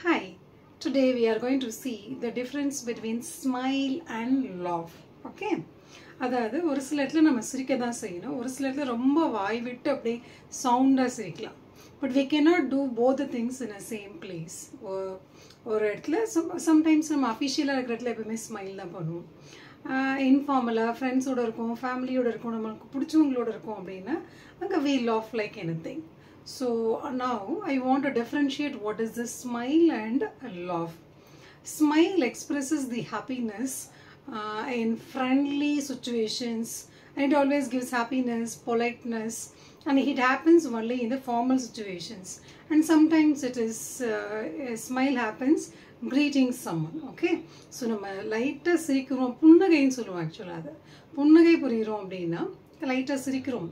Hi, today we are going to see the difference between smile and laugh. Okay? அதாவது ஒரு சில இடத்துல நம்ம சிரிக்க தான் செய்யணும், ஒரு சில இடத்துல ரொம்ப வாய் விட்டு அப்படியே சவுண்டாக சிரிக்கலாம். But we cannot do both the things in a same place. ஒரு இடத்துல சம்டைம்ஸ் நம்ம அஃபிஷியலாக இருக்கிற இடத்துல எப்பவுமே ஸ்மைல் தான் பண்ணுவோம். இன்ஃபார்மலாக ஃப்ரெண்ட்ஸோடு இருக்கும், ஃபேமிலியோடு இருக்கும், நம்மளுக்கு பிடிச்சவங்களோட இருக்கும் அப்படின்னா அங்கே we laugh like anything. So now I want to differentiate what is the smile and laugh. Smile expresses the happiness in friendly situations, and it always gives happiness, politeness, and it happens only in the formal situations. And sometimes it is a smile happens greeting someone. Okay, so நம்ம லைட்டாக சிரிக்கிறோம், புன்னகைன்னு சொல்லுவோம். ஆக்சுவலாக அது புன்னகை புரிகிறோம் அப்படின்னா லைட்டாக சிரிக்கிறோம்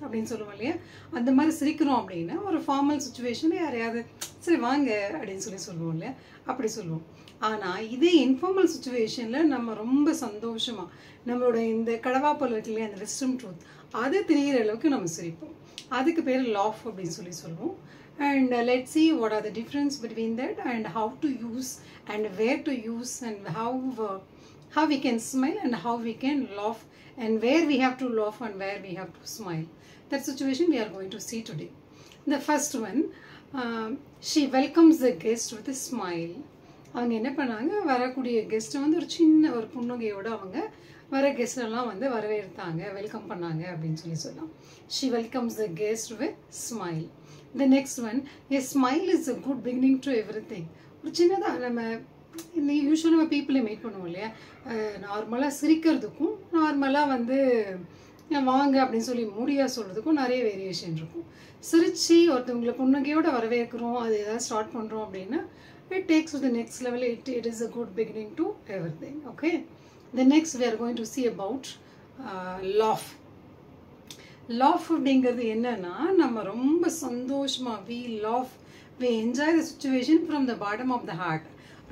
அப்படின்னு சொல்லுவோம் இல்லையா? அந்த மாதிரி சிரிக்கிறோம் அப்படின்னா ஒரு ஃபார்மல் சுச்சுவேஷனில் யாரையாவது சரி வாங்க அப்படின்னு சொல்லுவோம் இல்லையா? அப்படி சொல்லுவோம். ஆனால் இதே இன்ஃபார்மல் சுச்சுவேஷனில் நம்ம ரொம்ப சந்தோஷமாக நம்மளோட இந்த கடவாப்பல் இருக்கு இல்லையா, அந்த விஸ்டம் ட்ரூத் அது தெரிகிற அளவுக்கு நம்ம சிரிப்போம். அதுக்கு பேர் லாஃப் அப்படின்னு சொல்லுவோம். And let's see what are the difference between that and how to use and where to use and how we can smile and how we can laugh and where we have to laugh and where we have to smile. That situation we are going to see today. The first one, she welcomes the guest with a smile. அவங்க என்ன பண்ணாங்க, வரக்கூடிய கெஸ்ட்டை வந்து ஒரு சின்ன ஒரு புன்னகையோடு அவங்க வர கெஸ்டெல்லாம் வந்து வரவேற்றாங்க, வெல்கம் பண்ணாங்க அப்படின்னு சொல்லலாம். She welcomes the guest with smile. The next one, a smile is a good beginning to everything. ஒரு சின்னதாக நம்ம யூஸ்வலாக நம்ம பீப்புளை மீட் பண்ணுவோம் இல்லையா, நார்மலாக சிரிக்கிறதுக்கும் நார்மலாக வந்து வாங்க அப்படின்னு சொல்லி மூடியாக சொல்கிறதுக்கும் நிறைய வேரியேஷன் இருக்கும். சிரித்து ஒருத்தவங்களை புன்னகையோடு வரவேற்கிறோம், அது ஏதாவது ஸ்டார்ட் பண்ணுறோம் அப்படின்னா it takes to the next level. It is a good beginning to everything. Okay, the next we are going to see about laugh. Laugh அப்படிங்கிறது என்னன்னா, நம்ம ரொம்ப சந்தோஷமாக we laugh, we enjoy the situation from the bottom of the heart.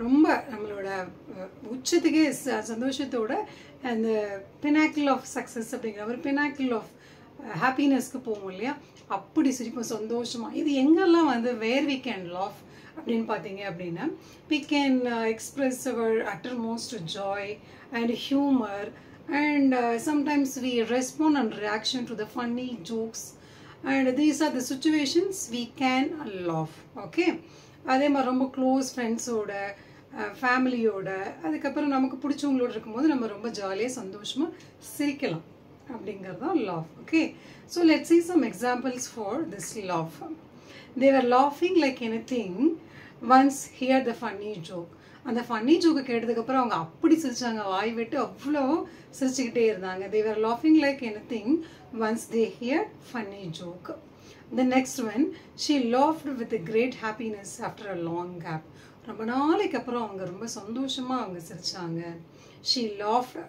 ரொம்ப நம்மளோட உச்சத்துக்கே சந்தோஷத்தோட அந்த pinnacle of success அப்படிங்கிற ஒரு பினாக்கிள் ஆஃப் ஹாப்பினஸ்க்கு போவோம் இல்லையா, அப்படி சிரிப்போம் சந்தோஷமாக. இது எங்கெல்லாம் வந்து வேர் வி கேன் லாஃப் அப்படின்னு பார்த்தீங்க அப்படின்னா, we can express our uttermost joy and humor, and sometimes we respond and reaction to the funny jokes, and these are the situations we can laugh. Okay, அதே மாதிரி ரொம்ப close ஃப்ரெண்ட்ஸோட ஃபேமிலியோட அதுக்கப்புறம் நமக்கு பிடிச்சவங்களோட இருக்கும்போது நம்ம ரொம்ப ஜாலியாக சந்தோஷமாக சிரிக்கலாம் அப்படிங்கிறது தான் laugh. Okay, so let's see some examples for this laugh. They were laughing like anything once heard the funny joke. அந்த ஃபன்னி ஜோக்கு கேட்டதுக்கப்புறம் அவங்க அப்படி சிரிச்சாங்க, வாய் விட்டு அவ்வளோ சிரிச்சுக்கிட்டே இருந்தாங்க. They were laughing like anything once they heard funny joke. The next one, she laughed with a great happiness after a long gap. ரொம்ப நாளைக்கு அப்புறம் அவங்க ரொம்ப சந்தோஷமாக அவங்க சிரிச்சாங்க. She laughed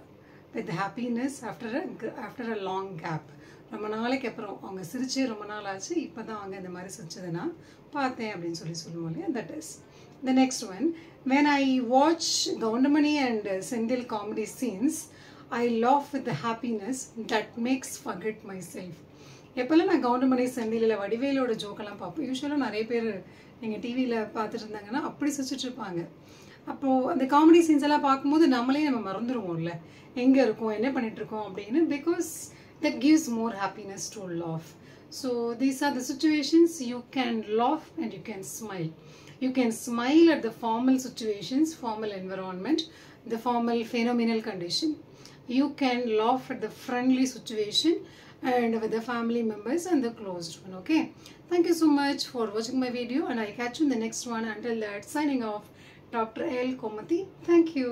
with happiness after a long gap. ரொம்ப நாளைக்கு அப்புறம் அவங்க சிரிச்சே ரொம்ப நாள் ஆச்சு, இப்போ தான் அவங்க இந்த மாதிரி சிரிச்சதுன்னா பார்த்தேன் அப்படின்னு சொல்லுவோம் இல்லையா. That is the next one. when I watch Goundamani and Senthil comedy scenes, I laugh with the happiness that makes forget myself. எப்போல்லாம் நான் கவுண்டமணி செந்திலில் வடிவேலோட ஜோக்கெல்லாம் பார்ப்போம். யூஸ்வலாக நிறைய பேர் நீங்கள் டிவியில் பார்த்துட்டு இருந்தாங்கன்னா அப்படி சிரிச்சிட்டு இருப்பாங்க. அப்போது அந்த காமெடி சீன்ஸ் எல்லாம் பார்க்கும்போது நம்மளே நம்ம மறந்துடுவோம்ல எங்கே இருக்கோம் என்ன பண்ணிகிட்ருக்கோம் அப்படின்னு, because that gives more happiness to laugh. So these are the situations you can laugh and you can smile. You can smile at the formal situations, formal environment, the formal phenomenal condition. You can laugh at the friendly situation and with the family members and the closed one. Okay, thank you so much for watching my video, and I'll catch you in the next one. Until that, signing off, Dr. L. Komati. Thank you.